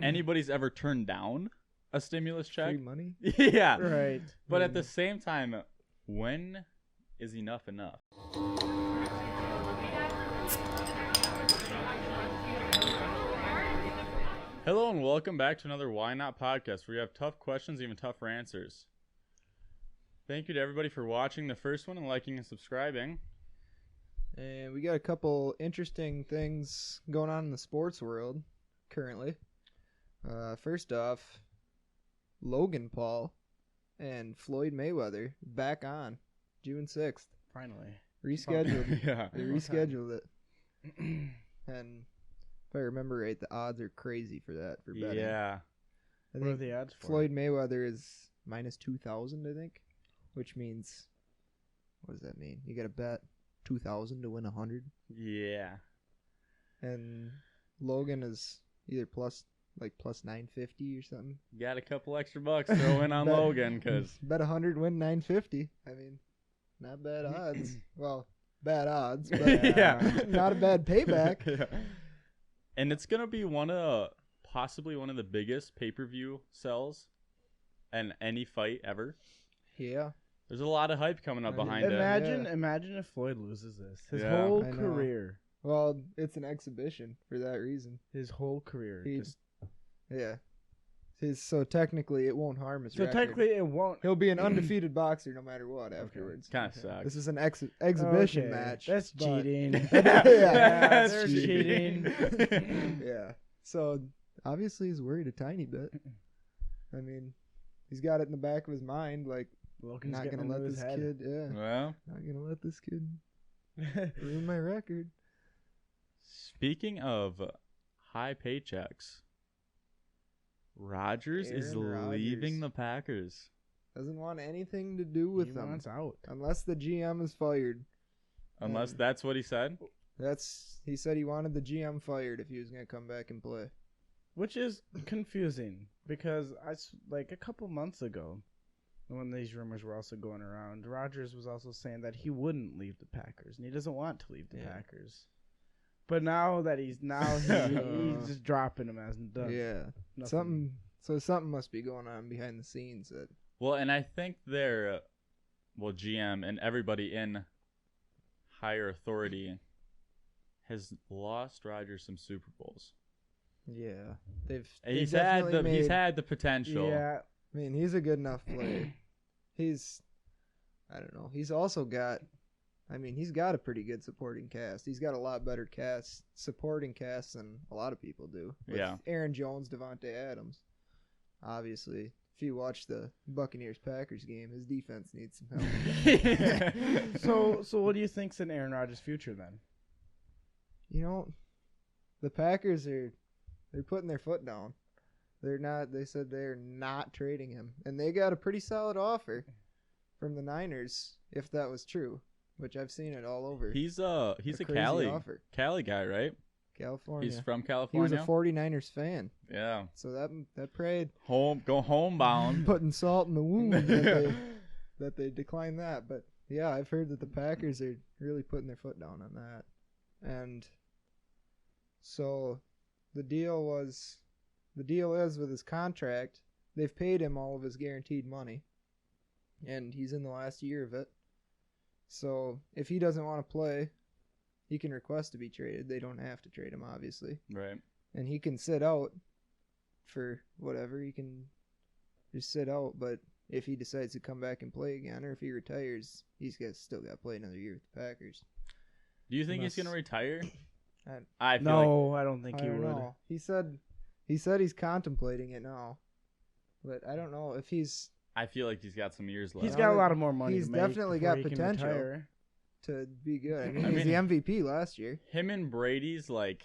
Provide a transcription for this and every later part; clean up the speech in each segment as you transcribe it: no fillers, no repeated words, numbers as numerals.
anybody's ever turned down a stimulus check. Free money? Yeah. Right. But at the same time, when is enough enough? Hello and welcome back to another Why Not podcast, where you have tough questions, even tougher answers. Thank you to everybody for watching the first one and liking and subscribing. And we got a couple interesting things going on in the sports world currently. First off, Logan Paul and Floyd Mayweather back on June 6th. Finally. Rescheduled. Yeah. They rescheduled it. And if I remember right, the odds are crazy for that, for betting. Yeah. I What are think the odds for? Floyd Mayweather is minus 2,000, I think, which means, what does that mean? You got to bet 2,000 to win 100. Yeah. And Logan is either plus 950 or something. Got a couple extra bucks throw in on Bet- Logan because Bet 100, win 950. I mean, not bad odds. Well, bad odds, but Yeah. not a bad payback. Yeah. And it's gonna be possibly one of the biggest pay-per-view sells in any fight ever. Yeah. There's a lot of hype coming up I mean, behind it. Imagine if Floyd loses this. His Yeah. whole I know. career. Well, it's an exhibition for that reason. His whole career. He- Just, Yeah. So technically, it won't harm his so record. technically it won't. He'll be an undefeated boxer no matter what afterwards. Kind of sucks. This is an exhibition Okay, match. That's but- cheating. Yeah, That's they're cheating. cheating. Yeah. So obviously he's worried a tiny bit. I mean, he's got it in the back of his mind, like, Logan's not getting gonna let into his this head. kid. Yeah. Well, Not gonna let this kid ruin my record. speaking of high paychecks, Rodgers is Aaron leaving Rodgers. the Packers. Doesn't want anything to do with He them wants out. unless the GM is fired. Unless And that's what he said. he said he wanted the GM fired if he was gonna come back and play. Which is confusing because like a couple months ago, when these rumors were also going around, Rodgers was also saying that he wouldn't leave the Packers and he doesn't want to leave the Yeah. Packers. But now that he's just dropping him as done. Yeah. Nothing. Something must be going on behind the scenes that Well, and I think their GM and everybody in higher authority has lost Rodgers some Super Bowls. yeah. They've He's definitely had the potential. Yeah. I mean, he's a good enough player. I don't know. He's also got, he's got a pretty good supporting cast. He's got a lot better supporting cast than a lot of people do. With Yeah. Aaron Jones, Devontae Adams. Obviously, if you watch the Buccaneers-Packers game, his defense needs some help. So what do you think's in Aaron Rodgers' future then? You know, the Packers they're putting their foot down. They said they're not trading him. And they got a pretty solid offer from the Niners, if that was true, which I've seen it all over. He's a crazy Cali offer. guy, right? California. He's from He was California. a 49ers fan. Yeah. So that prayed Go homebound. putting salt in the wound that they declined that. But yeah, I've heard that the Packers are really putting their foot down on that. And so the deal is with his contract, they've paid him all of his guaranteed money. And he's in the last year of it. So if he doesn't want to play, he can request to be traded. They don't have to trade him, obviously. Right. And he can sit out for whatever. He can just sit out. But if he decides to come back and play again, or if he retires, still got to play another year with the Packers. Do you think he's Unless- gonna retire? I I feel like No, I don't think I he don't would. know. He said he's contemplating it now, but I don't know if he's I feel like he's got some years left. He's got a lot of more money. He's to make definitely before got he can potential. retire. to be good. I mean, I he's mean- the MVP last year. Him and Brady's like,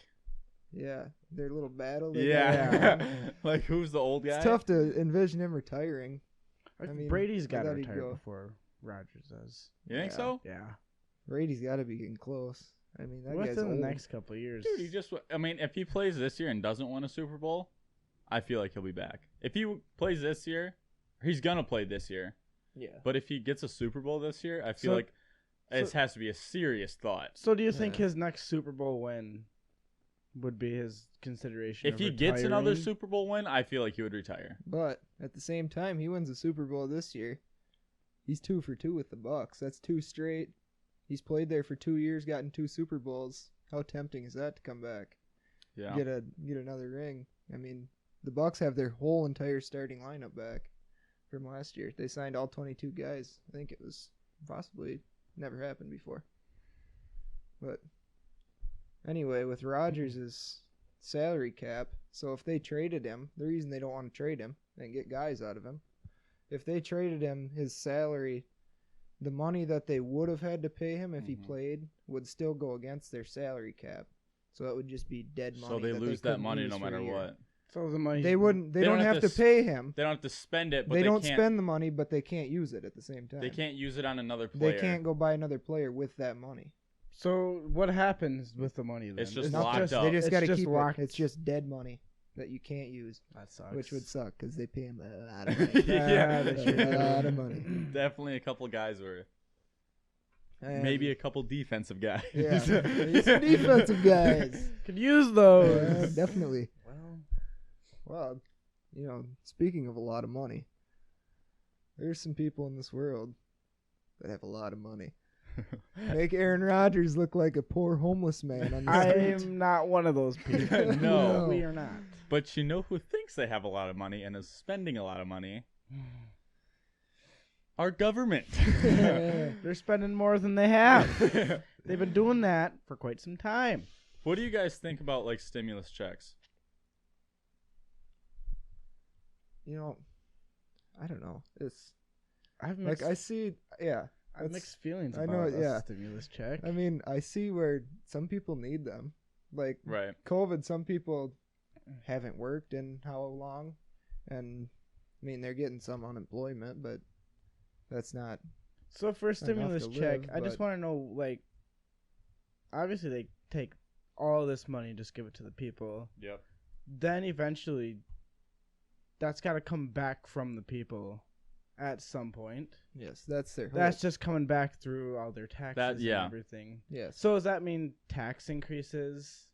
Yeah, their little battle. they got yeah, going on. like who's the old guy? It's tough to envision him retiring. I think mean, Brady's I got to thought he'd retire go. before Rodgers does. You think Yeah. so? Yeah, Brady's got to be getting close. I mean, that guy's within the old. next couple of years. Dude, if he plays this year and doesn't win a Super Bowl, I feel like he'll be back. If he plays this year, he's gonna play this year. Yeah. But if he gets a Super Bowl this year, I feel So- like it has to be a serious thought. So do you think Yeah. his next Super Bowl win would be his consideration. If of he gets another retiring. Super Bowl win, I feel like he would retire. But at the same time, he wins the Super Bowl this year. He's 2 for 2 with the Bucks. That's 2 straight. He's played there for 2 years, gotten 2 Super Bowls. How tempting is that to come back? Yeah. Get another ring. I mean, the Bucks have their whole entire starting lineup back from last year. They signed all 22 guys. I think it was possibly never happened before. But anyway, with Rodgers' salary cap, so if they traded him, the reason they don't want to trade him and get guys out of him, if they traded him, his salary, the money that they would have had to pay him if he played would still go against their salary cap. So it would just be dead money. So they lose that couldn't money use no for a matter year. what. So the money They wouldn't. They don't have to pay him. They don't have to spend it, but They don't can't, spend the money, but they can't use it at the same time. They can't use it on another player. They can't go buy another player with that money. So what happens with the money then? It's just Nothing. locked up. They just It's got to just keep locked. it. It's just dead money that you can't use, That sucks. which would suck because they pay him a lot of money. Yeah, they should. a lot of money. Definitely a couple guys were. And Maybe a couple defensive guys. yeah, maybe some defensive guys. Could use Yeah, those. definitely. Well, Well, speaking of a lot of money, there's some people in this world that have a lot of money. Make Aaron Rodgers look like a poor homeless man on the street. I'm not one of those people. No. We are not. But you know who thinks they have a lot of money and is spending a lot of money? Our government. They're spending more than they have. They've been doing that for quite some time. What do you guys think about like stimulus checks? I don't know. It's I have like mixed, I see. Yeah, I have mixed feelings I about know, a yeah. stimulus check. I mean, I see where some people need them. Like Right. COVID, some people haven't worked in how long, and I mean they're getting some unemployment, but that's not. So for a stimulus to check, live, I just but- want to know, like, obviously they take all this money and just give it to the people. Yep. Then eventually, that's got to come back from the people at some point. Yes, that's their. That's hope. just coming back through all their taxes yeah. and everything. Yes. So does that mean tax increases?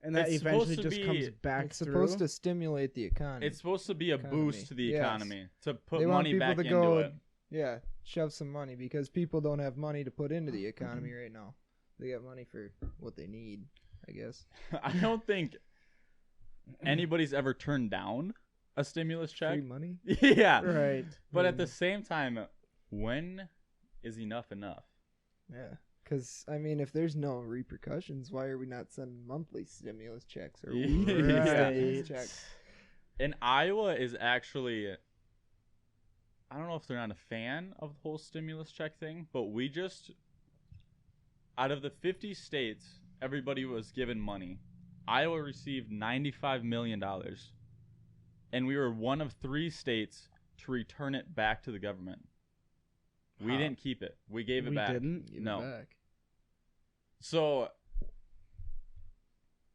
And that It's eventually supposed to just comes be- back It's through? supposed to stimulate the economy. It's supposed to be a Economy. boost to the Yes. economy to put They want money people back to into go- it. Yeah, shove some money because people don't have money to put into the economy right now. They got money for what they need, I guess. I don't think anybody's ever turned down a stimulus check. Free money. Yeah. Right. But at the same time, when is enough enough? Yeah, because I mean, if there's no repercussions, why are we not sending monthly stimulus checks or weekly Yeah. stimulus checks? And Iowa is actually, I don't know if they're not a fan of the whole stimulus check thing, but we just, out of the 50 states, everybody was given money. Iowa received $95 million. And we were one of 3 states to return it back to the government. We Huh. didn't keep it. We gave it We back. didn't? Give it No. back. So,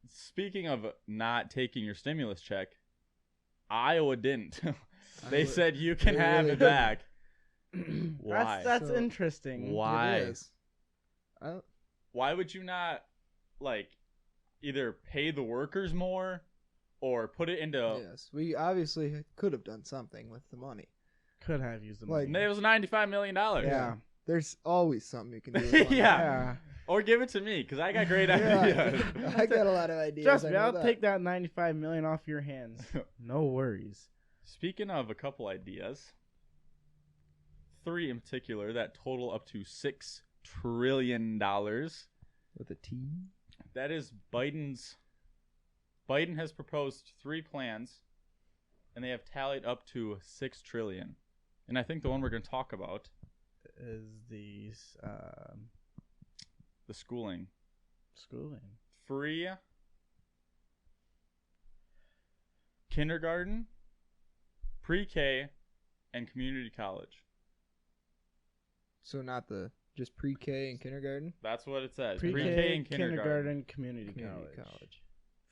speaking of not taking your stimulus check, Iowa didn't. They Iowa- said you can they have really it back. Why? That's So- interesting. Why? It is. Why would you not, like, either pay the workers more or put it into... Yes, we obviously could have done something with the money. Could have used the Like- money. It was $95 million. Yeah. There's always something you can do with money. Yeah. Or give it to me, because I got great Yeah. ideas. I got a lot of ideas. Trust I me, know I'll that. take that $95 million off your hands. No worries. Speaking of a couple ideas, 3 in particular that total up to $6 trillion. with a T. That is Biden has proposed 3 plans, and they have tallied up to $6 trillion. And I think the one we're going to talk about, Is the the schooling. schooling? Free kindergarten, pre-K, and community college. So not the just pre-K and kindergarten. That's what it says. Pre-K, and kindergarten, community, Community college.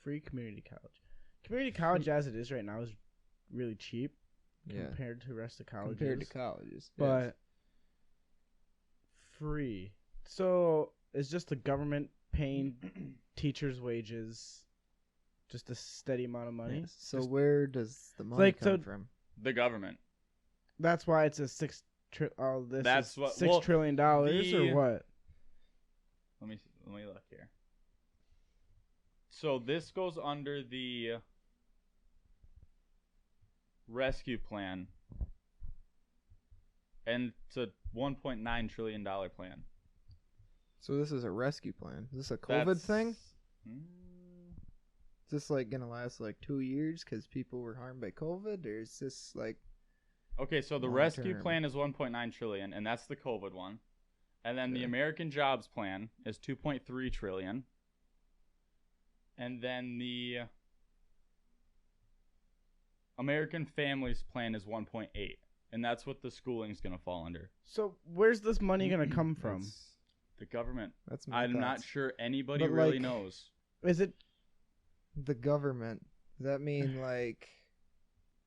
Free community college. Community college as it is right now is really cheap Yeah. compared to the rest of colleges. Compared to colleges. But free. So it's just the government paying teachers' wages, just a steady amount of money. Yes. So Just- where does the money like, come so- from? The government. That's why it's a all this That's is what- $6 well, trillion the- or what? Let me look here. So this goes under the rescue plan, and it's a $1.9 trillion plan. So this is a rescue plan. Is this a COVID thing? Mm, Is this like gonna last like 2 years because people were harmed by COVID, or is this like Okay, so the Long rescue term. plan is 1.9 trillion, and that's the COVID one. And then the Okay. American Jobs Plan is 2.3 trillion. And then the American Families Plan is 1.8, and that's what the schooling's going to fall under. So where's this money gonna come from? The government. That's my I'm not thoughts. sure anybody But, really like- knows. Is it? The government. Does that mean like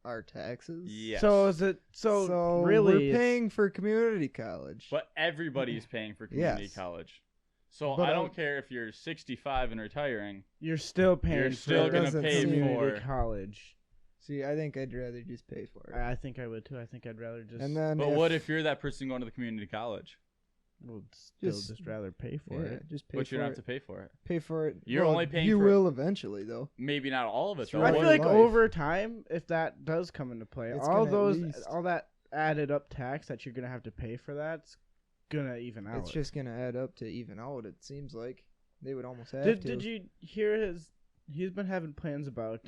our taxes? Yes. So is it? So, really, we're it's- paying for community college. But everybody's paying for community Yes. college. So But I don't care if you're 65 and retiring. you're still paying. You're for still gonna doesn't pay community for- college. See, I think I'd rather just pay for it. I think I would too. I think I'd rather just. And then, But what if you're that person going to the community college? would still Just- just rather pay for yeah, it. just pay But for you don't it. have to pay for it. Pay for it. You're Well, only paying You for- will eventually, though. Maybe not all of it. It's Though. I your feel like life. over time, if that does come into play, It's all gonna at those, least- all that added up tax that you're gonna have to pay for that's gonna even out. It's just gonna add up to even out. It seems like they would almost have Did to. Did you hear his? He's been having plans about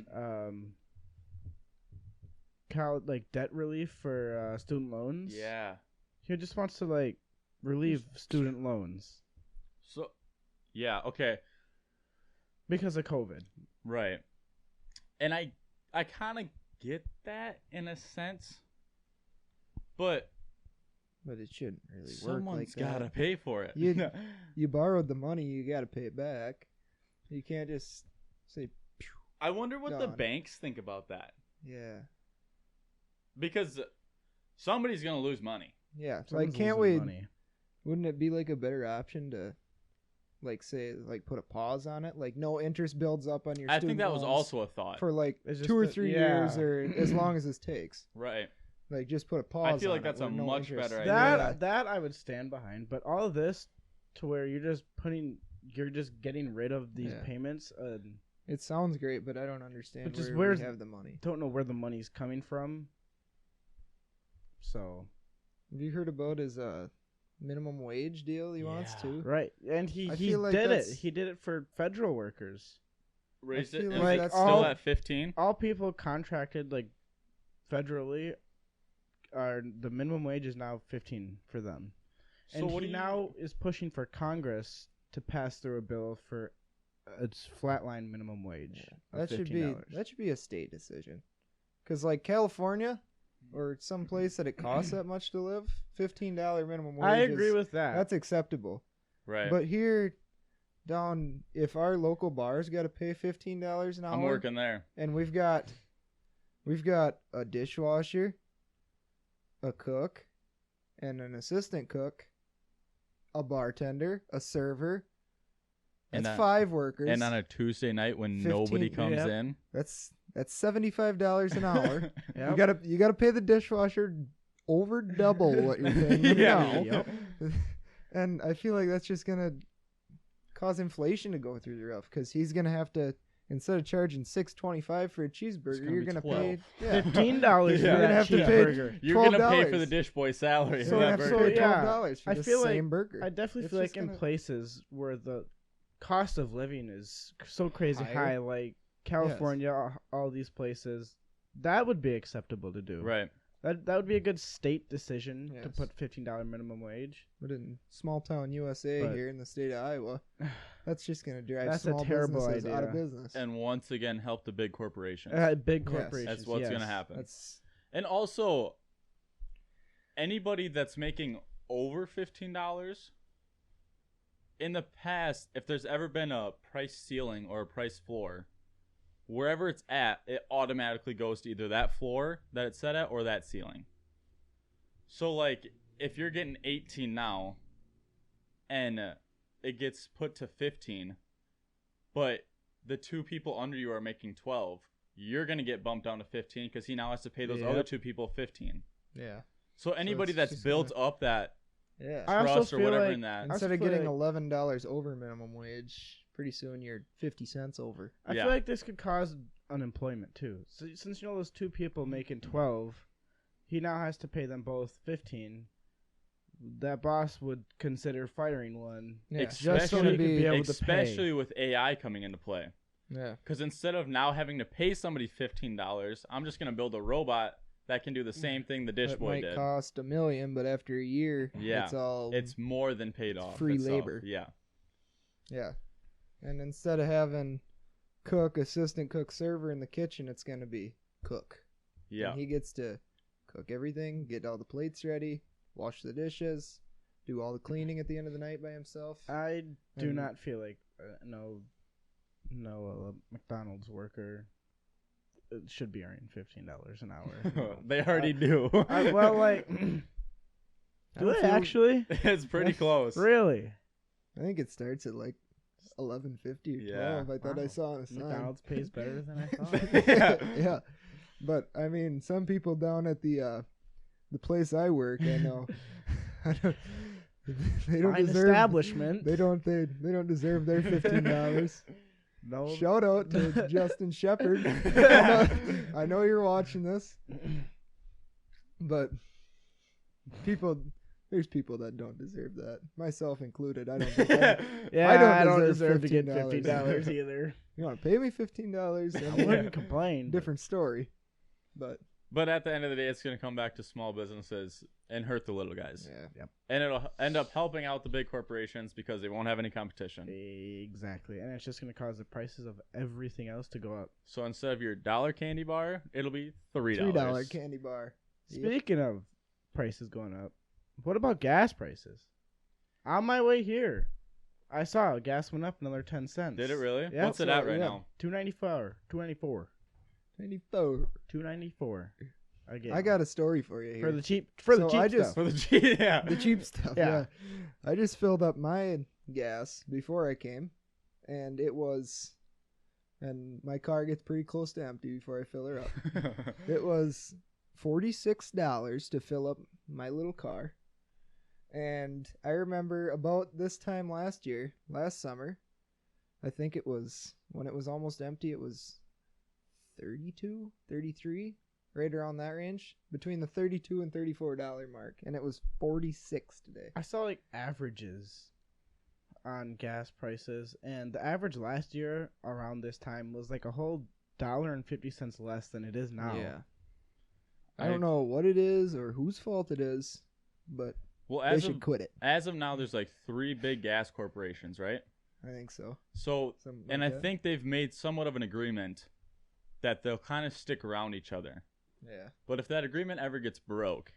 like debt relief for student loans. Yeah. He just wants to like relieve student loans So, yeah. Okay. because of COVID. Right. And I kind of get that in a sense, but But it shouldn't really work someone's like that. gotta pay for it. You- You borrowed the money, you got to pay it back. You can't just say, I wonder what the Gone. banks think about that, yeah, because somebody's gonna lose money. yeah. Someone's Like, can't losing we? money. Wouldn't it be like a better option to, like, say, like, put a pause on it? Like, no interest builds up on your. I think student that was loans also a thought. for like It's just 2 or that- 3 yeah. years, or as long as this takes. Right. Like, just put a pause. feel like on it that's a where no much interest- better idea. That I would stand behind, but all of this to where you're just getting rid of these Yeah. payments. It sounds great, but I don't understand But just where where's- we have the money. Don't know where the money's coming from. So Have you heard about his minimum wage deal he wants Yeah. to? right, and he I he feel like did it. that's- He did it for federal workers. Raised it. feel Is like it that's still all- at 15? All people contracted like federally are the minimum wage is now 15 for them. So And what he do you- now is pushing for Congress to pass through a bill for its flatline minimum wage. of That should $15. be a state decision. Cause like California, or some place that it costs that much to live, $15 minimum wage. I agree is- with that. that's acceptable. Right. But here, down, if our local bars got to pay $15 an hour, I'm working there. and we've got a dishwasher, a cook, and an assistant cook, a bartender, a server. And That's on- 5 workers. And on a Tuesday night when 15 nobody comes yep. in. That's $75 an hour. Yep. You gotta pay the dishwasher over double what you're paying them Yeah. now. Yep. And I feel like that's just gonna cause inflation to go through the roof, because he's gonna have to, instead of charging $6.25 for a cheeseburger, gonna you're be gonna 12. pay $15 $15 You're for gonna that have to pay- cheeseburger. You're going to pay for $12. the dish boy salary. So for you that have to burger. So, pay yeah, $12 for I the feel like same burger. I definitely It's feel like just in gonna- places where the cost of living is so crazy Higher. high, like California, all these places, that would be acceptable to do. Right. That would be a good state decision to Yes. put $15 minimum wage. But in small town USA But- here in the state of Iowa, that's just gonna drive That's a small terrible businesses out of idea. business. And once again, help the big corporations. Big Yes. corporations. That's what's yes. going to happen. That's And also, anybody that's making over $15, in the past, if there's ever been a price ceiling or a price floor, wherever it's at, it automatically goes to either that floor that it's set at or that ceiling. So, like, if you're getting 18 now and it gets put to 15, but the two people under you are making 12. You're gonna get bumped down to 15 because he now has to pay those other two people 15. Yeah. So anybody it's that's just built up that Yeah. I also trust or feel whatever like- in that, Instead I of feel getting like- $11 over minimum wage, pretty soon you're 50 cents over. I Yeah. feel like this could cause unemployment too. So since you know those two people making 12, he now has to pay them both 15. That boss would consider firing one Yeah. just so Especially- he could be able especially to pay. with AI coming into play. Yeah. Because instead of now having to pay somebody $15, I'm just gonna build a robot that can do the same thing the dish It boy might did. cost $1 million, but after a year, Yeah. it's all It's more than paid off. free itself. labor. Yeah. yeah. And instead of having cook, assistant cook, server in the kitchen, it's gonna be cook. Yeah. And he gets to cook everything, get all the plates ready, wash the dishes, do all the cleaning at the end of the night by himself. I do And- not feel like no McDonald's worker should be earning $15 an hour. They already do. Well, like, I do don't they feel- actually? It's pretty close. Really? I think it starts at like 11.50 or Yeah. 12. I thought I Wow. saw on a sign. McDonald's pays better than I thought. Yeah. Yeah, but I mean, some people down at the place I work, I know, they don't Fine deserve. establishment. They don't deserve their $15. No. Shout out to Justin Shepard. I know you're watching this, but there's people that don't deserve that, myself included. I don't. Think Yeah, I don't I don't deserve deserve to get $15 $15 either. you want to pay me $15? I wouldn't complain. Different story, but But at the end of the day, it's going to come back to small businesses and hurt the little guys. yeah. And it'll end up helping out the big corporations because they won't have any competition. Exactly, and it's just going to cause the prices of everything else to go up. So instead of your $1 candy bar, it'll be $3. $3 candy bar. Yep. Speaking of prices going up, what about gas prices? On my way here, I saw gas went up another 10 cents. Did it really? Yeah. What's it at right Yeah. now? $2.94. 24. $2.94. Again. I got a story for you here. for the cheap So I stuff. just- For the yeah. the cheap stuff. Yeah. Yeah. I just filled up my gas before I came, and my car gets pretty close to empty before I fill her up. It was $46 to fill up my little car. And I remember about this time last summer, I think it was when it was almost empty, it was 32, 33, right around that range, between the $32 and $34 mark, and it was $46 today. I saw like averages on gas prices, and the average last year around this time was like a whole $1.50 less than it is now. Yeah. I don't know what it is or whose fault it is, but Well, they should quit it. as of now, there's like 3 big gas corporations, right? I think so. So, Something and like I that. think they've made somewhat of an agreement that they'll kind of stick around each other. Yeah. But if that agreement ever gets broke,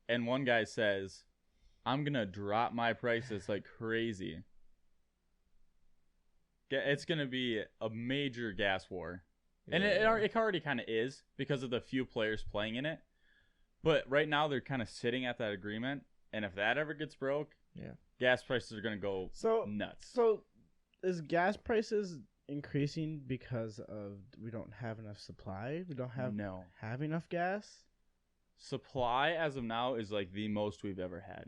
and one guy says, "I'm gonna drop my prices like crazy," it's gonna be a major gas war. And it already kind of is because of the few players playing in it. But right now they're kind of sitting at that agreement, and if that ever gets broke, Yeah. gas prices are gonna go So nuts. So is gas prices increasing because of we don't have enough supply? We don't have enough gas? Supply as of now is like the most we've ever had.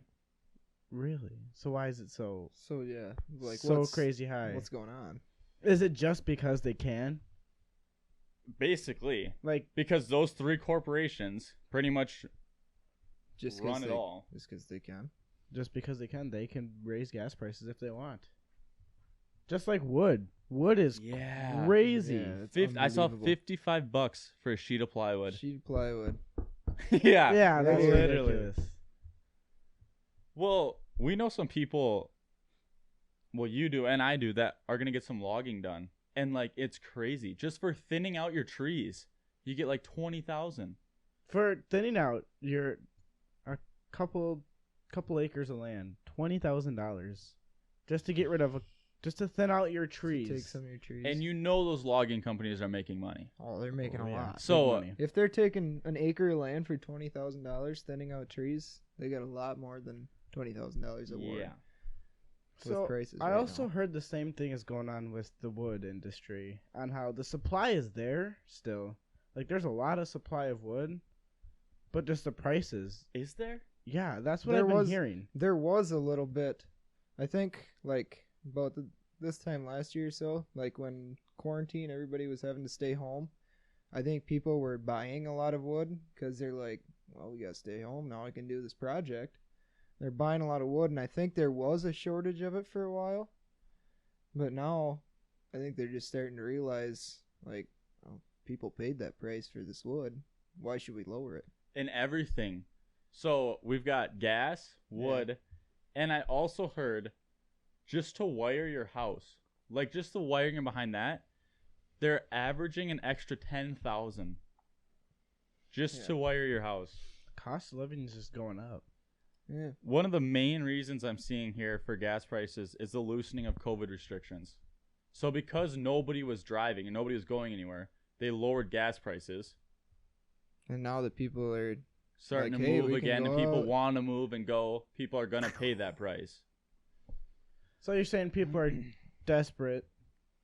Really? So why is it so So yeah, like so what's crazy high? What's going on? Is it just because they can? Basically, Like because those 3 corporations pretty much Just 'cause run it they, all. Just because they can. just because they can raise gas prices if they want. Just like wood. Wood is Yeah. crazy. Yeah, it's I saw unbelievable. $55 for a sheet of plywood. Sheet of plywood. Yeah. Yeah, that's Literally. ridiculous. Well, we know some people, well, you do and I do, that are going to get some logging done. And, like, it's crazy. Just for thinning out your trees, you get, like, $20,000. For thinning out your a couple acres of land, $20,000 just to get rid of just to thin out your trees. Take some of your trees. And you know those logging companies are making money. oh, they're making Oh, a yeah. lot. So, Big money. If they're taking an acre of land for $20,000, thinning out trees, they got a lot more than $20,000 a ward. yeah. So prices. I right also now. heard the same thing is going on with the wood industry, on how the supply is there still. Like there's a lot of supply of wood, but just the prices. Is there? Yeah, that's what There I've been was- hearing. There was a little bit, I think, like about this time last year or so, like when quarantine, everybody was having to stay home. I think people were buying a lot of wood because they're like, well, we gotta stay home now. I can do this project. They're buying a lot of wood, and I think there was a shortage of it for a while. But now, I think they're just starting to realize, like, oh, people paid that price for this wood. Why should we lower it? In everything. So we've got gas, wood, and I also heard just to wire your house, like just the wiring behind that, they're averaging an extra 10,000 just Yeah. to wire your house. Cost of living is just going up. Yeah. One of the main reasons I'm seeing here for gas prices is the loosening of COVID restrictions. So because nobody was driving and nobody was going anywhere, they lowered gas prices, And now that people are starting Like, to hey, move we can again, and go people out. want to move and go. People are going to pay that price. So you're saying people are desperate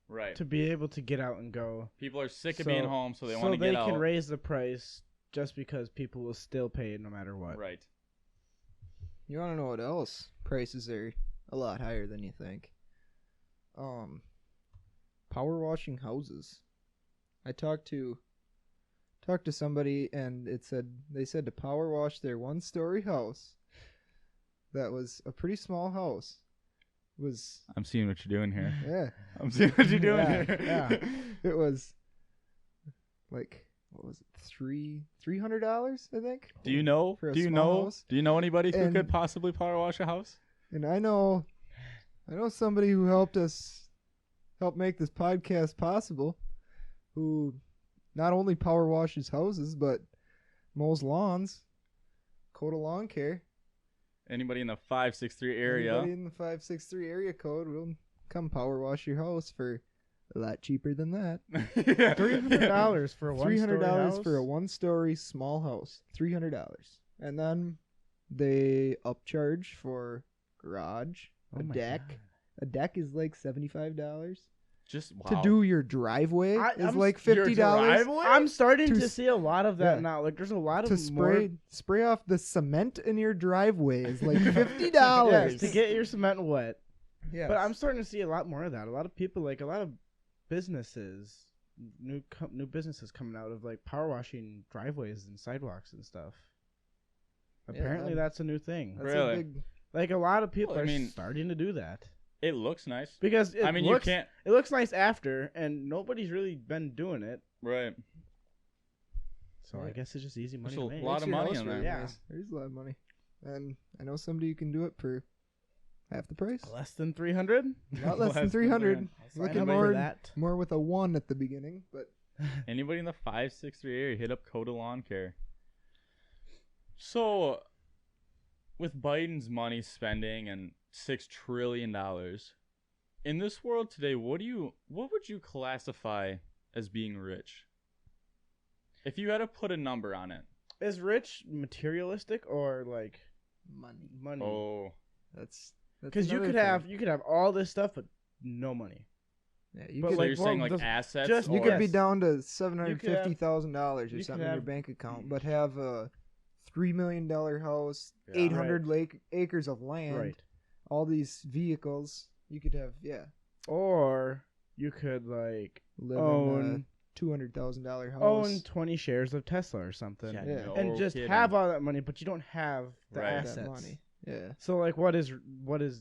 Right. to be able to get out and go. People are sick of So- being home, so they want to get out. can raise the price just because people will still pay it no matter what. Right. You want to know what else? Prices are a lot higher than you think. Power washing houses. I talked to somebody, and they said to power wash their 1-story house. That was a pretty small house. Was I'm seeing what you're doing here. yeah. I'm seeing what you're doing Yeah, here. yeah. It was like, what was it, $300? I think. Do you know? For a Do you small know? house? Do you know anybody who And- could possibly power wash a house? And I know somebody who help make this podcast possible, who not only power washes houses but mows lawns. Coda Lawn Care. Anybody in the 563 area? Anybody in the 563 area code will come power wash your house for a lot cheaper than that. $300 for a $300 $100 for a 1-story small house. $300, and then they upcharge for garage, a deck. A deck is like $75. Just wow. To do your driveway is I'm like your $50. driveway? I'm starting To to see a lot of that yeah. now. Like there's a lot of To spray off the cement in your driveway is like $50. yes, to get your cement wet. Yes. But I'm starting to see a lot more of that. A lot of people, like a lot of businesses, new businesses coming out of like power washing driveways and sidewalks and stuff. Yeah, Apparently, that- that's a new thing. That's Really? a big. Like a lot of people Well, I are mean- starting to do that It looks nice. because I mean, you looks, can't. It looks nice after, and nobody's really been doing it. Right. So I Right. guess it's just easy money There's to a make. lot Makes of your money house in there. really Yeah. nice. There's a lot of money, and I know somebody who can do it for half the price. Less than 300. Not less than Less 300. Sign Looking up more for that. more with a 1 at the beginning, but Anybody in the 563 area, hit up Coda Lawn Care. So, with Biden's money spending and $6 trillion, in this world today, what would you classify as being rich? If you had to put a number on it. Is rich materialistic or like money. money? Oh, That's Because you another could have all this stuff but no money. thing. Yeah, you but could so like, you're saying well, like the- assets? just- you or- could be yes. down to You could have- $750,000 or you something could in your have- bank account, but have a $3 million house, Yeah. 800 acres of land, Right. all these vehicles. You could have Or you could like live in own a $200,000 house. own 20 shares of Tesla or something. Yeah, Yeah. no And just kidding. have all that money, but you don't have the Right. that assets. money. Yeah. So like what is rich?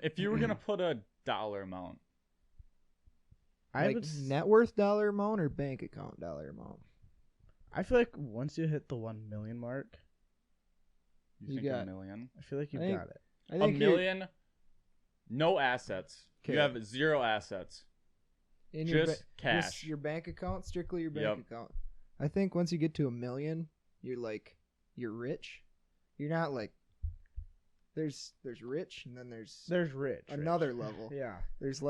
If you were gonna put a dollar amount, I Like would net worth dollar amount or bank account dollar amount. I feel like once you hit the 1 million mark, you You think got- a million? I feel like you I think- got it. I A think you're- million, no assets. You Okay. have 0 assets. in your Just cash. your bank account, strictly your bank Yep. account. I think once you get to 1 million, you're rich. You're not like there's rich and then there's There's rich. another level. Yeah. There's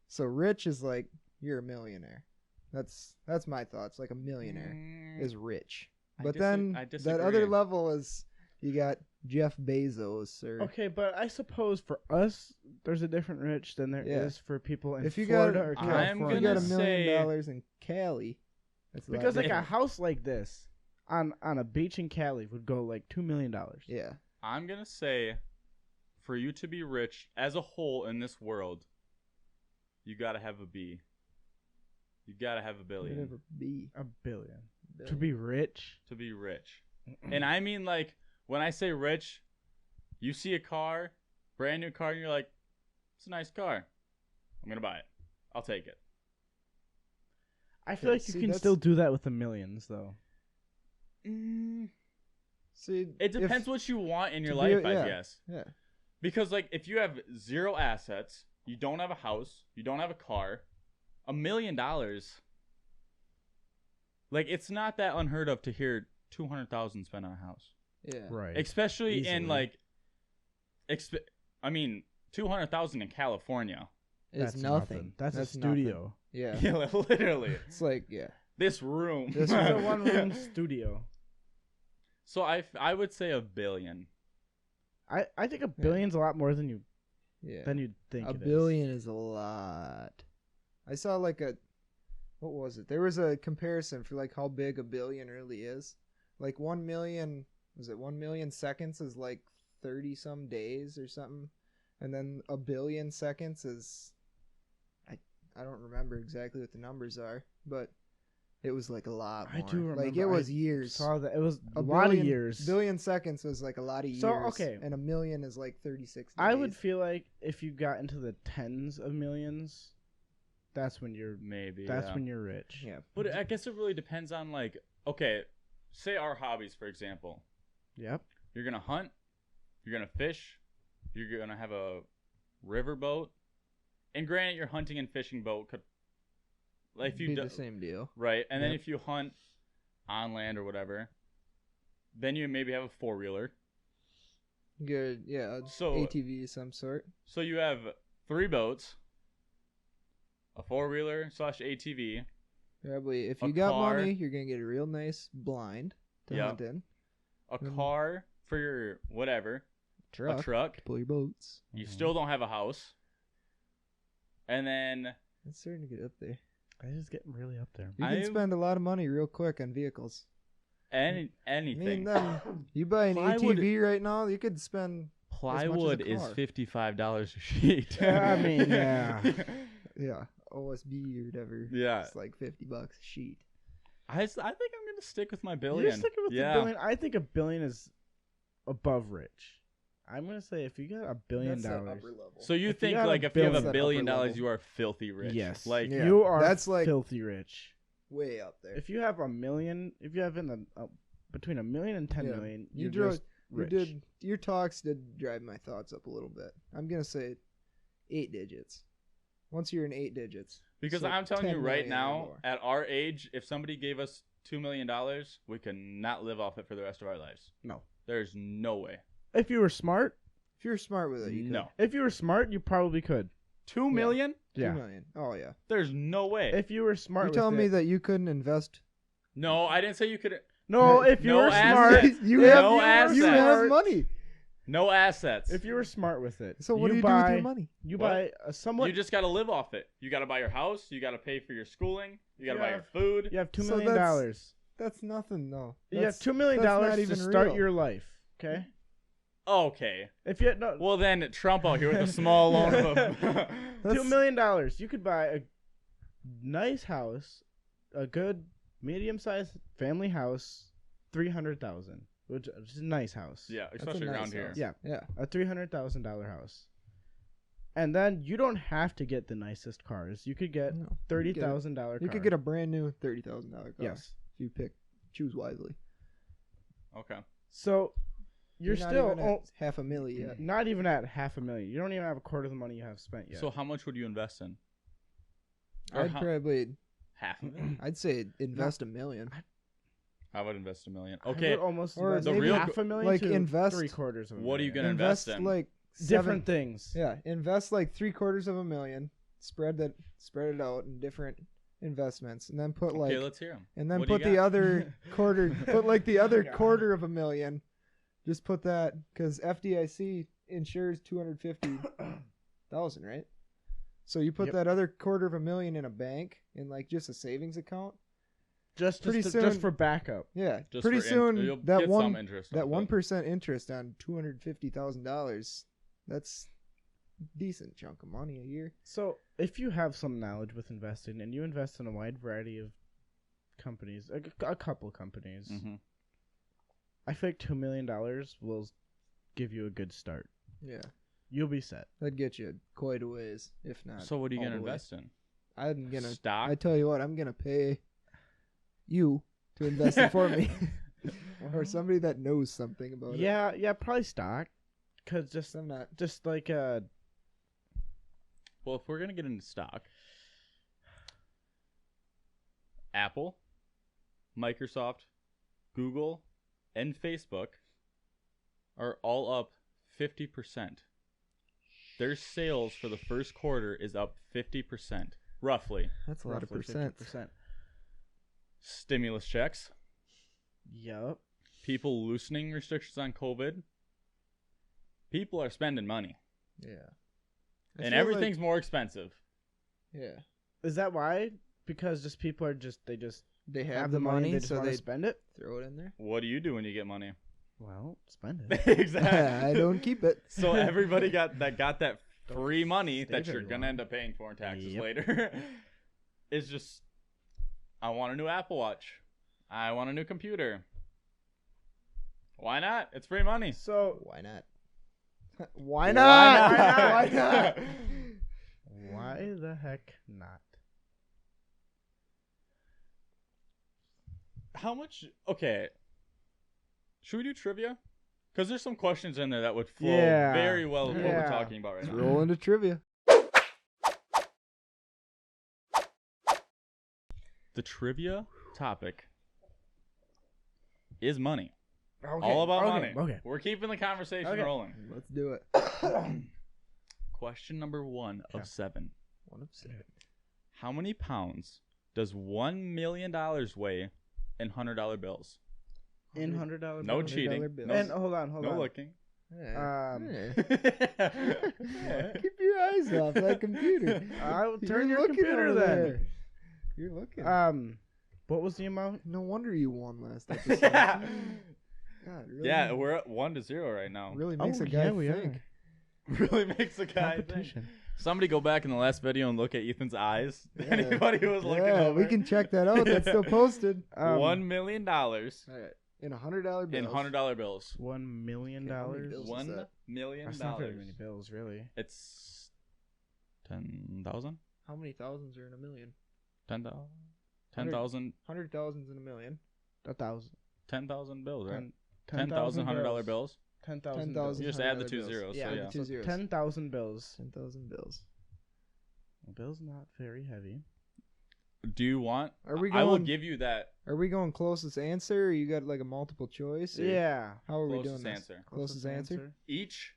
so rich is like you're a millionaire. That's my thoughts. Like a millionaire is rich. I But I then that disagree. other level is You got Jeff Bezos, or Okay, but I suppose for us, there's a different rich than there is Yeah. for people in if you Florida got, or I'm California. if you got gonna $1 million say- in Cali, that's a lot Because like a different. house like this on a beach in Cali would go like $2 million. Yeah, I'm gonna say, for you to be rich as a whole in this world, you gotta have a B. You gotta have a billion whatever. B. $1 billion. To be rich. to be rich. And I mean, like, when I say rich, you see a car, brand new car, and you're like, it's a nice car. I'm gonna buy it. I'll take it. I feel like you see, can that's- still do that with the millions, though. See, It depends what you want in your to be- life, I yeah. guess. Yeah, Because, like, if you have 0 assets, you don't have a house, you don't have a car, $1 million, like, it's not that unheard of to hear 200,000 spent on a house. yeah. Right. Especially in, Easily. like, I mean, 200,000 in California. It's That's nothing. That's a nothing. studio. Yeah, Yeah, literally. it's like This room. This It's a room. one-room studio. So I would say $1 billion. I think $1 billion's a lot more than you yeah. think. A it is. billion is a lot. I saw like what was it? There was a comparison for like how big a billion really is. Like 1 million, was it 1 million seconds is like 30 some days or something, and then a billion seconds is, I don't remember exactly what the numbers are, but it was like a lot I more. do remember. Like it was I years. Saw that it was a A lot of billion- years. Billion seconds was like a lot of years. So, okay. And a million is like 36 days. I would feel like if you got into the tens of millions, that's when you're Maybe. that's yeah. when you're rich. Yeah. But I guess it really depends on, like, okay, say our hobbies, for example. Yep. You're going to hunt, you're going to fish, you're going to have a river boat. And granted, your hunting and fishing boat could, like, if you be do, the same deal. right, and then Yep. if you hunt on land or whatever, then you maybe have a 4-wheeler. Good, yeah. So- ATV of some sort. So you have 3 boats, a 4-wheeler / ATV, Probably, if A you got car. money, you're gonna get a real nice blind to Yep. hunt in. a Mhm. car for your whatever, Truck. a truck. Pull your boats. You Mhm. still don't have a house. And then It's starting to get up there. It's just getting really up there. You can I've- spend a lot of money real quick on vehicles. anything. I mean, then you buy an Plywood- ATV right now, you could spend Plywood is car. $55 a sheet. Yeah, I mean, yeah. yeah OSB or whatever. Yeah. It's like $50 a sheet. I think I'm gonna stick with my You're billion. sticking with yeah. the billion. I think $1 billion is above rich. I'm gonna say if you got $1 billion, That's the upper level. So you If you think got like a if you have billion- $1 billion, That's that upper you are filthy rich? yes, Like Yeah. you are That's like- filthy rich. way up there. If you have $1 million, if you have in the between $1 million and $10 Yeah. million, You you're drove- just You rich. did your talks did drive my thoughts up a little bit. I'm gonna say 8 digits. Once you're in 8 digits. because So I'm telling you 10 right million or now, more. at our age, if somebody gave us $2 million, we could not live off it for the rest of our lives. No. There's no way. If you were smart, If you're smart with it, you could. No. if you were smart, you probably could. $2 million? 2 million. Oh yeah. There's no way. If you were smart, You're with telling me it- that you couldn't invest? no, I didn't say you could. no. If you No were assets. smart, you if have no you were assets. you smart- have money. No assets. If you were smart with it, So what do you buy, do with your money? You What? buy a somewhat. You just got to live off it. You got to buy your house. You got to pay for your schooling. You got to You buy your have- food. you have $2 So million. that's- That's nothing, though. You have $2 million that's not to even start real. your life. Okay. Okay. If you no, Well, then Trump out here with a small loan of $2 million, you could buy a nice house, a good medium-sized family house, $300,000, which is a nice house. yeah, That's especially a around nice here. house. Yeah. Yeah. A $300,000 house. And then you don't have to get the nicest cars. You could get No. $30,000 car. You could get a brand new $30,000 car. Yes. If you choose wisely. Okay. So you're not still even at half a million yet. not even at $500,000. You don't even have a quarter of the money you have spent yet. So how much would you invest in? Or I'd probably, half of it? I'd say invest $1 million. I would invest $1 million. I Okay. would almost Or invest the maybe real- $500,000 like to invest- $750,000. What are you gonna invest in? like Different things. Yeah, invest like $750,000. Spread it out in different investments, and then put like, Okay, let's hear them. and then what do you put the got? other quarter, put like the other God. quarter of $1 million Just put that because FDIC insures 250,000, right? So you put Yep. that other $250,000 in a bank in like just a savings account. Just Pretty just, soon- just for backup. Yeah, Just pretty for soon you'll that get some one interest that off it. 1% interest on $250,000. That's a decent chunk of money a year. So, if you have some knowledge with investing and you invest in a wide variety of companies, a couple companies, Mm-hmm. I feel like $2 million will give you a good start. Yeah, You'll be set. that'd get you quite a ways, if not. So what are you all gonna the way. invest in? I'm gonna. Stock? I tell you what, I'm gonna pay you to invest it for me, or somebody that knows something about it. Yeah, probably stock. Cause I'm not. just like Well, if we're gonna get into stock, Apple, Microsoft, Google, and Facebook are all up 50%. Their sales for the first quarter is up 50%, roughly. That's a lot of roughly percent. 50%. Stimulus checks, Yup. people loosening restrictions on COVID. People are spending money, Yeah. I and feel everything's more expensive. Like, yeah. Is that why? Because just people are they They have the money, they just so want to they spend it. throw it in there. What do you do when you get money? Well, spend it. Exactly. I don't keep it. So everybody got that free money stay that you're very gonna long. end up paying for in taxes Yep. later. It's just, I want a new Apple Watch. I want a new computer. Why not? It's free money. So Why not? Why not? Why Why not? why the heck not? How much? Okay. Should we do trivia? Because there's some questions in there that would flow Yeah. very well with what we're Yeah. talking about right Let's now. roll into trivia. The trivia topic is money. Okay. All about okay. money. Okay. We're keeping the conversation Okay. rolling. Let's do it. Question number 1 Okay. of 7. 1 of 7. How many pounds does $1 million weigh in $100 bills? In $100 No bills. cheating. bills. No, And hold on. no looking. Yeah. Um, Yeah. Keep your eyes off that computer. I will turn You're your looking computer over then. there. You're looking. What was the amount? No wonder you won last episode. God, really, Yeah, we're at 1-0 right now. really makes Oh, a guy yeah, we think. are. Really makes a guy think. Competition. Somebody go back in the last video and look at Ethan's eyes. Yeah. Anybody who was looking Yeah, over. we can check that out. That's still posted. $1 million All right. In $100 bills. in $100 bills. $1 million. Okay, how many bills? $1 that? million. That's not very many bills, really. It's 10,000. How many thousands are in a million? 10,000. 10,000. 100,000's in a million. 1,000. 10,000 bills, right? 10,000 $10,000 bills. 10,000 10,000. bills. You just add the $100 two bills. zeros. Yeah, so the yeah. two zeros. 10,000 bills. 10,000 bills. Bills not very heavy. Do you want? Are we I will going? give you that Are we going closest answer? Or you got like a multiple choice? Or Yeah. How are we doing closest this? answer. Closest answer. Each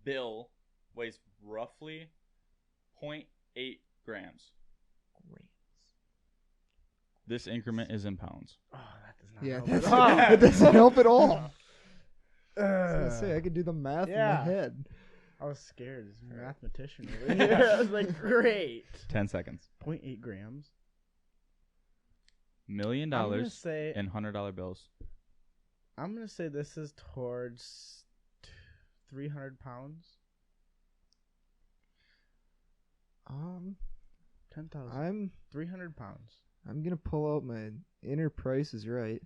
bill weighs roughly 0.8 grams. This increment is in pounds. Oh, that does not Yeah, help that's, at all. that doesn't help at all. I was Uh, gonna say I could do the math yeah. in my head. I was scared. This mathematician over here. I was like, great. 10 seconds. 0.8 grams. $1 million I'm gonna say. in $100 bills. I'm gonna say this is towards 300 pounds. 10,000. I'm 300 pounds. I'm gonna pull out my inner Price is Right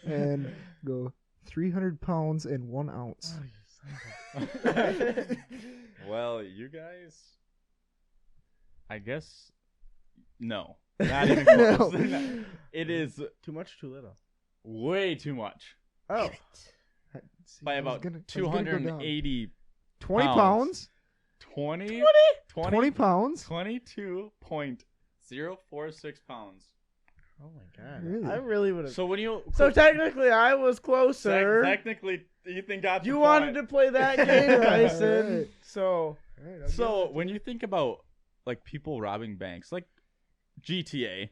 and go 300 pounds and 1 ounce. Oh, you son of a- Well, you guys, I guess, no. Not even close. No. It is Too much, too little. way too much. Oh, See, By I was about gonna- I was gonna go down. 280, 20 pounds. pounds. 20, 20 pounds. 22.046 pounds. oh my god! Really? I really would have. So when you So technically, I was closer. technically Ethan got You the wanted point. to play that game, Tyson. Right. So Alright, I'll So give it when you think about like people robbing banks, like GTA,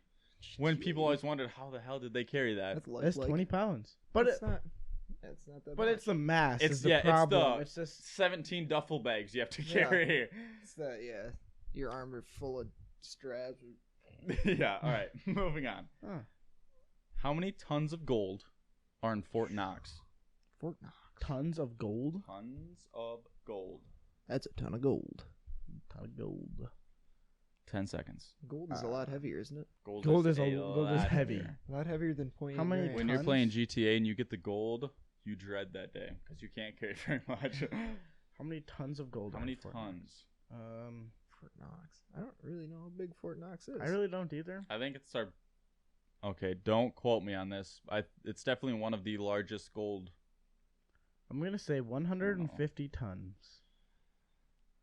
when people always wondered how the hell did they carry that? that's that's like 20 pounds. But it's not. It's not that But much. it's the mass. It's is the yeah, problem. it's the It's just 17 duffel bags you have to Yeah. carry. It's that, yeah. Your armor full of straps. Yeah, all right. Moving on. Huh. How many tons of gold are in Fort Knox? Fort Knox. tons of gold. Tons of gold. That's a ton of gold. Ton of gold. 10 seconds. Gold is a lot heavier, isn't it? Gold Gold is is lot heavy. heavier. A lot heavier than point. How many When you're Tons? playing GTA and you get the gold, you dread that day because you can't carry very much. How many tons of gold? How are in many Fort Knox? tons? Fort Knox. I don't really know how big Fort Knox is. I really don't either. I think it's our. Okay, don't quote me on this. It's definitely one of the largest gold. I'm gonna say 150 tons.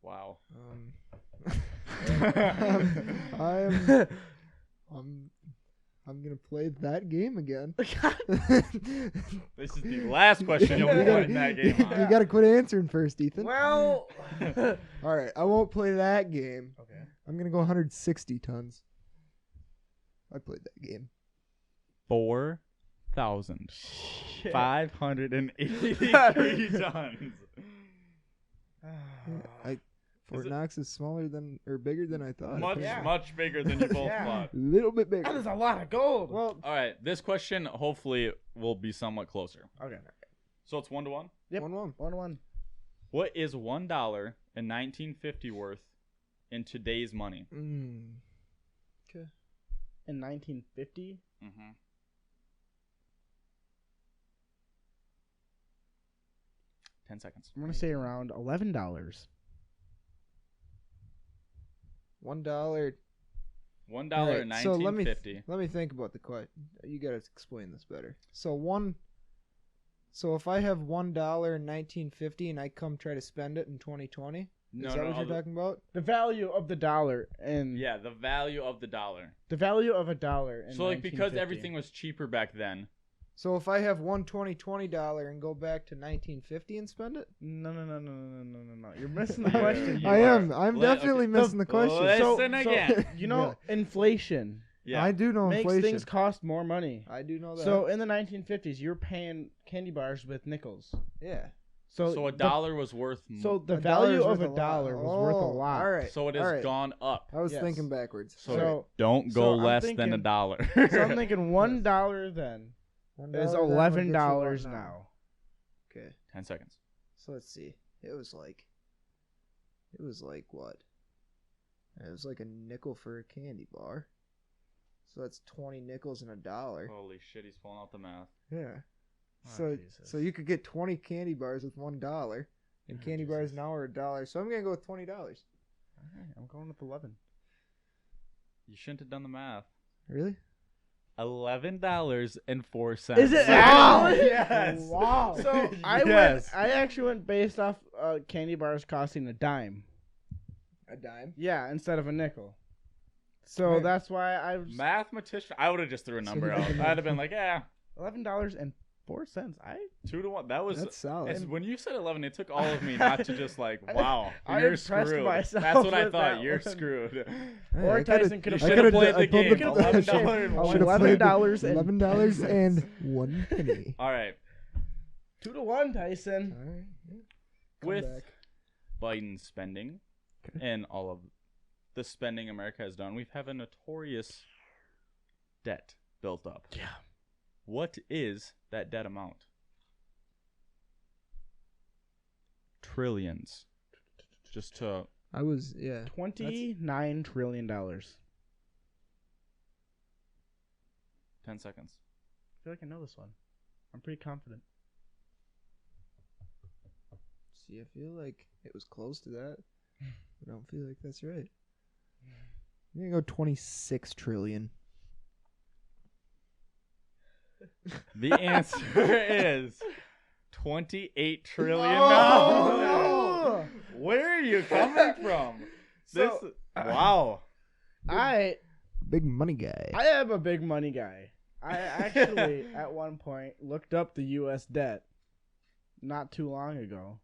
Wow. I'm gonna play that game again. This is the last question you'll be playing that game on. You gotta quit answering first, Ethan. Well. All right, I won't play that game. Okay. I'm gonna go 160 tons. I played that game. 4,583 tons. Fort Knox is smaller than or bigger than I thought. Much, Yeah. much bigger than you both Yeah. thought. A little bit bigger. That is a lot of gold. Well, All right, this question hopefully will be somewhat closer. Okay. So it's 1-1. Yep. 1-1. 1-1. What is $1 in 1950 worth in today's money? Okay. In 1950. Mm-hmm. $10 seconds. I'm gonna say around $11. $1. $1 in Alright, so 1950. let me think about the question. You gotta explain this better. So if I have $1 in 1950 and I come try to spend it in 2020, No, is that what you're talking about? The value of the dollar and Yeah, the value of the dollar. the value of a dollar. In So like because 1950. everything was cheaper back then. So if I have one $20 and go back to 1950 and spend it? No. You're missing the question. You I are. am. I'm Let- definitely okay. missing the question. Listen again. You know, inflation Yeah. I do know makes inflation. things cost more money. I do know that. So in the 1950s, you were paying candy bars with nickels. yeah. So a dollar was worth So the $1 value is of worth a lot. dollar was worth a Oh, lot. All right. So it has all right. gone up. I was Yes. thinking backwards. So, So- don't so go I'm less than thinking- a dollar. So I'm thinking $1 then $1 is that one $11 gets you one now. Okay. 10 seconds. So let's see. It was like what? It was like a nickel for a candy bar. So that's 20 nickels and $1. Holy shit, he's pulling out the math. Yeah. Oh, So Jesus. so you could get 20 candy bars with $1, and Oh, candy bars Jesus. now are $1. So I'm gonna go with $20. Alright, I'm going with 11. You shouldn't have done the math. Really? $11.04. Is it Wow. actually? Yes. Wow. So Yes. I actually went based off candy bars costing a dime. A dime. Yeah, instead of a nickel. So Right. that's why I was Mathematician. I would have just threw a number you out. didn't- I'd have been like, yeah, $11.04. 2 to 1. That was. That's solid. It's, when you said 11, it took all of me not to just like, wow, I you're impressed screwed. myself That's what I with thought. that You're one. screwed. Hey, Or I coulda- Tyson could You have should I have coulda played d- the I pulled game. the- $11 Should've and played $11 and $11 10 and cents. 1 penny. All right. 2 to 1, Tyson. All right. Yeah. Come With back. Biden's spending Okay. and all of the spending America has done, we have a notorious debt built up. Yeah. What is that debt amount? Trillions. Just to I was yeah. $29 trillion. I 10 seconds. feel like I know this one. I'm pretty confident. See, I feel like it was close to that. I don't feel like that's right. I'm gonna go 26 trillion. The answer is $28 trillion. Oh, Where are you coming from? So- This wow. I Big money guy. am a big money guy. I actually, at one point, looked up the U.S. debt not too long ago.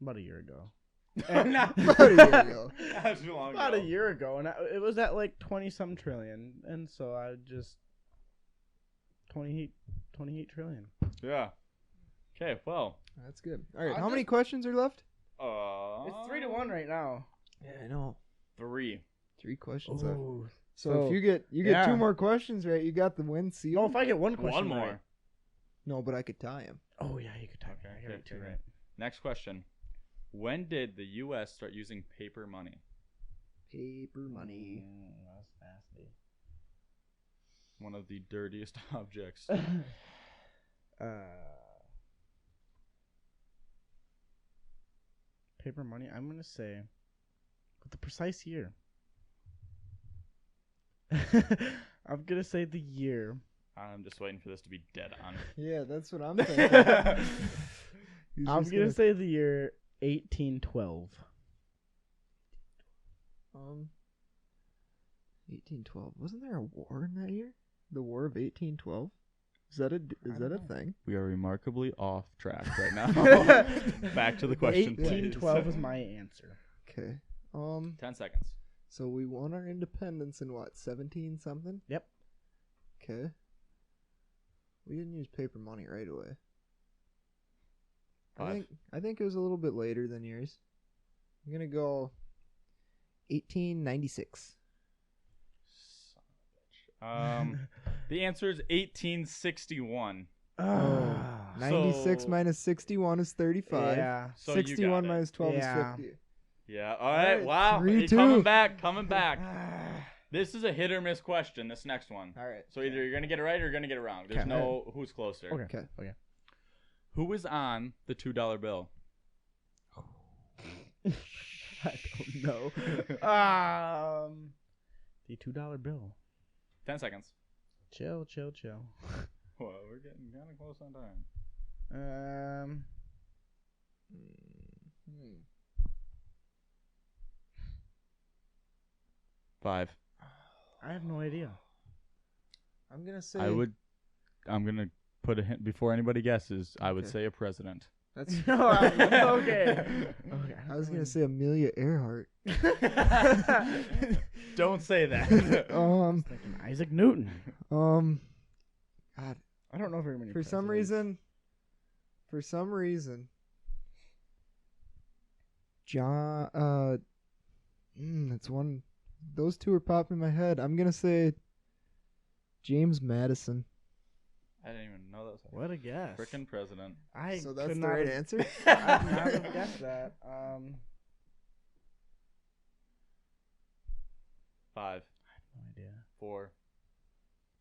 About a year ago. Not About a year ago. Not too long About ago. a year ago. And it was at like 20-some trillion. And so I just... 28 trillion. Yeah. Okay, well. That's good. All right, I'll how many just- questions are left? It's 3-1 right now. Yeah, I know. 3. 3 questions left. Ooh. So if you get yeah. 2 more questions right, you got the win sealed. No, if I get one question One more. right. No, but I could tie him. Oh yeah, you could type. Okay, I got okay, 2 okay. right. Next question. When did the U.S. start using paper money? Paper money. That's nasty. One of the dirtiest objects. Paper money. I'm gonna say, with the precise year. I'm gonna say the year. I'm just waiting for this to be dead on. Yeah, that's what I'm thinking. He's I'm just gonna say the year 1812. 1812. Wasn't there a war in that year? The War of 1812. Is that a thing? We are remarkably off track right now. Back to the question, 1812 please. is my answer. Okay. 10 seconds. So we won our independence in what? 17 something? Yep. Okay. We didn't use paper money right away. 5. I think it was a little bit later than yours. I'm gonna go 1896. The answer is 1861. Oh, 96 So- minus 61 is 35. Yeah. So you 61 got it. minus 12 Yeah. is 50. Yeah. All right. right, Wow. 3-2. Coming back. Coming back. This is a hit or miss question. This next one. All right. So either you're gonna get it right or you're gonna get it wrong. There's Okay. no who's closer. Okay. Okay. Who was on the $2 bill? I don't know. The $2 bill. 10 seconds. Chill. Well, we're getting kind of close on time. 5. I have no idea. I'm gonna say I'm gonna put a hint before anybody guesses. I would Okay. say a president. that's. Okay. I was gonna say Amelia Earhart. Don't say that. Thinking Isaac Newton. God, I don't know very many. for some reason, John. It's one. Those two are popping in my head. I'm gonna say James Madison. I didn't even know that was What a guess. frickin' president. I So could that's the not right have- answer. I would not have guessed that. 5, No idea. 4,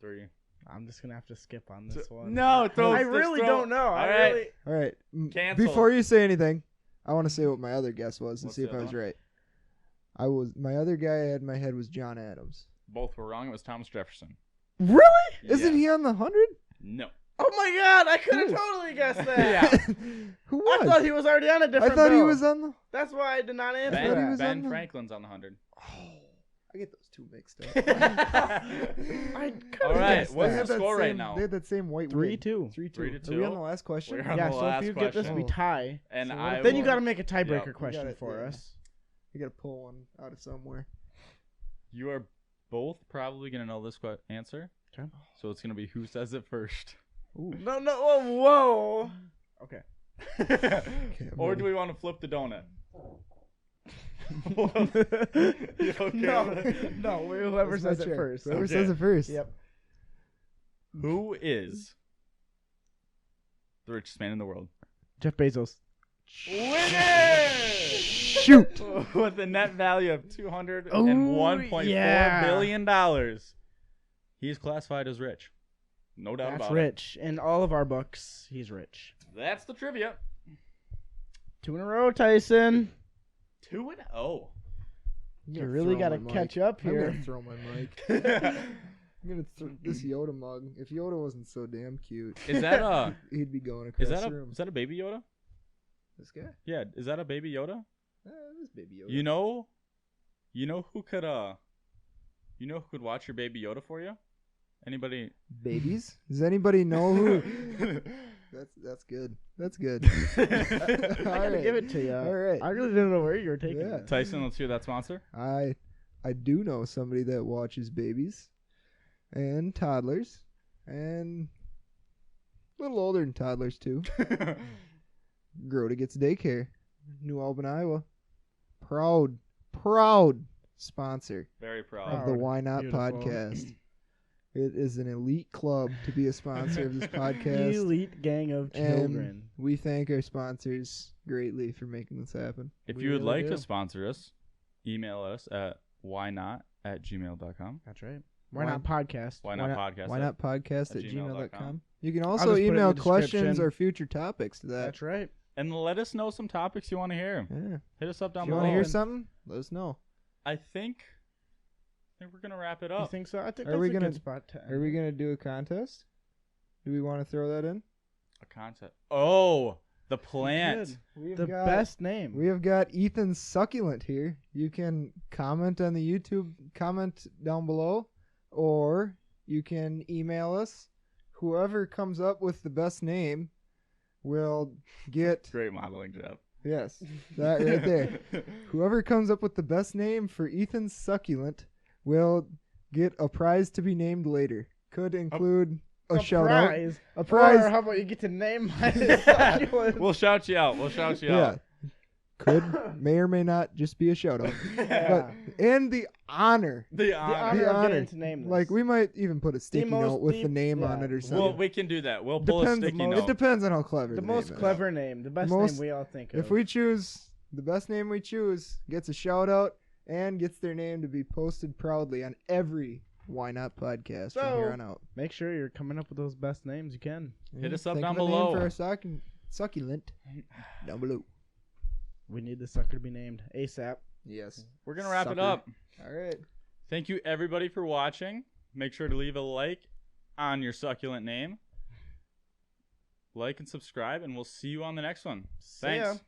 3. I'm just gonna have to skip on this one. No, throw. I just really throw- don't know. All I right. really. All right. Cancel. Before you say anything, I want to say what my other guess was and What's see the if I other was one? right. My other guy I had in my head was John Adams. Both were wrong. It was Thomas Jefferson. Really? Isn't Yes. he on the 100? No. Oh my God! I could have Who? totally guessed that. Yeah. Who I was? thought he was already on a I different. thought he bill. was on the. That's why I did not answer thought he Ben, was that. on the- Franklin's on the 100. I get those two mixed up. I could All have right, guessed what's They the had that score right same- now? They had that same white 3-2. 3-2. 3-2. Are we on the last question? We're on Yeah. the So if last you get this, we question. tie. And So what I if Then you will- got to make a tiebreaker Yep. You question gotta- for yeah. us. You gotta pull one out of somewhere. You are both probably gonna know this answer. Okay. So it's gonna be who says it first. Ooh. No. Whoa. Okay. Or ready. do we want to flip the donut? You okay? No. Whoever That's my says it chair. first. Whoever Okay. says it first. Yep. Who is the richest man in the world? Jeff Bezos. Winner! Shoot. With a net value of $201.4 yeah. billion. He's classified as rich. No doubt That's about rich. In all of our books, he's rich. it. That's the trivia. 2 in a row, Tyson. 2-0. You really got to catch up I'm here. gonna throw my mic. I'm gonna throw this Yoda mug. If Yoda wasn't so damn cute, Is that he'd be going across the room. is that a baby Yoda? This guy? Yeah, is that a baby Yoda? This baby Yoda. You know who could watch your baby Yoda for you? Anybody? Babies? Does anybody know who? That's good. That's good. I got to give it to you. All right. I really didn't know where you were taking Yeah. it. Tyson, let's hear that sponsor. I do know somebody that watches babies and toddlers and little older than toddlers too. Grow to Gets Daycare, New Albin, Iowa. Proud sponsor Very of proud. the Why Not Beautiful. podcast. It is an elite club to be a sponsor of this podcast. Elite gang of children. And we thank our sponsors greatly for making this happen. If We you would really like do. to sponsor us, email us at whynot@gmail.com. That's right. Why not podcast? Why not podcast? Why not podcast at at gmail.com. gmail.com. You can I'll also just put it in email the questions description. or future topics to that. That's right. And let us know some topics you want to hear. Yeah. Hit us up down If you below. want to hear something, let us know. I think we're gonna wrap it You up. think so? I think Are that's we a gonna- good spot to end. Are we going to do a contest? Do we want to throw that in? A concept. Oh, the plant. We've The got- best name. We have got Ethan Succulent here. You can comment on the YouTube comment down below, or you can email us. Whoever comes up with the best name will get Great modeling job. yes, that right there. Whoever comes up with the best name for Ethan Succulent will get a prize to be named later. Could include a shout out. prize. A prize. Or how about you get to name my succulent? We'll shout you out. We'll shout you Yeah. out. Could may or may not just be a shout out. Yeah. And the honor. The The honor. honor of honor. getting to name this. Like we might even put a sticky most note with deep- the name on yeah. it or something. Well, we can do that. We'll pull a Depends- sticky most- note. It depends on how clever the the most name is. clever name, the best Most- name we all think of. If we choose the best name we choose, gets a shout out and gets their name to be posted proudly on every Why Not podcast from So- here on out. make sure you're coming up with those best names you can. Hit us up Think down of a name below. for our succulent down below. We need the sucker to be named ASAP. Yes. We're gonna wrap it Sucker. up. All right. Thank you everybody for watching. Make sure to leave a like on your succulent name. Like and subscribe, and we'll see you on the next one. See ya. Thanks.